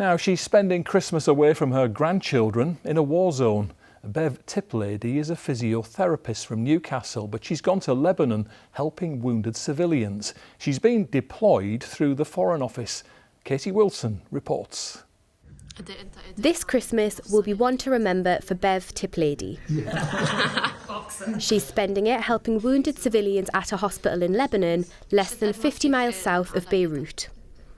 Now she's spending Christmas away from her grandchildren in a war zone. Bev Tiplady is a physiotherapist from Newcastle, but she's gone to Lebanon helping wounded civilians. She's been deployed through the Foreign Office. Katie Wilson reports. This Christmas will be one to remember for Bev Tiplady. She's spending it helping wounded civilians at a hospital in Lebanon, less than 50 miles south of Beirut.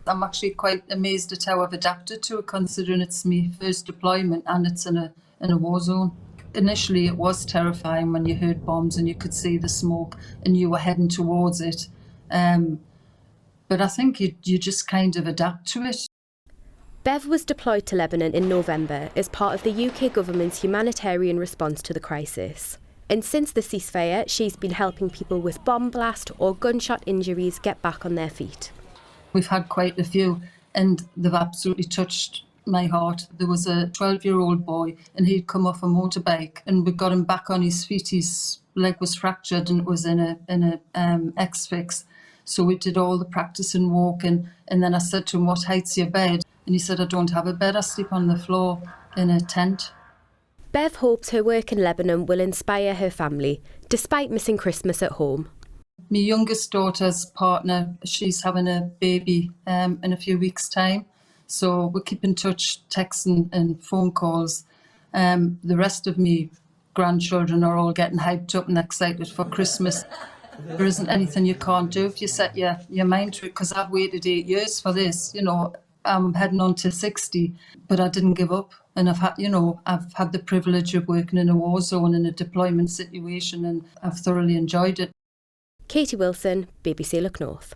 I'm actually quite amazed at how I've adapted to it, considering it's my first deployment and it's in a war zone. Initially it was terrifying when you heard bombs and you could see the smoke and you were heading towards it. But I think you just kind of adapt to it. Bev was deployed to Lebanon in November as part of the UK government's humanitarian response to the crisis. And since the ceasefire, she's been helping people with bomb blast or gunshot injuries get back on their feet. We've had quite a few and they've absolutely touched my heart. There was a 12-year-old boy and he'd come off a motorbike and we got him back on his feet. His leg was fractured and it was in a X-fix. So we did all the practice and walking, and then I said to him, "What height's your bed?" And he said, "I don't have a bed, I sleep on the floor in a tent." Bev hopes her work in Lebanon will inspire her family, despite missing Christmas at home. My youngest daughter's partner, she's having a baby in a few weeks' time. So we keep in touch, texting and phone calls. The rest of me grandchildren are all getting hyped up and excited for Christmas. There isn't anything you can't do if you set your mind to it, because I've waited 8 years for this. I'm heading on to 60, but I didn't give up. And I've had the privilege of working in a war zone in a deployment situation, and I've thoroughly enjoyed it. Katie Wilson, BBC Look North.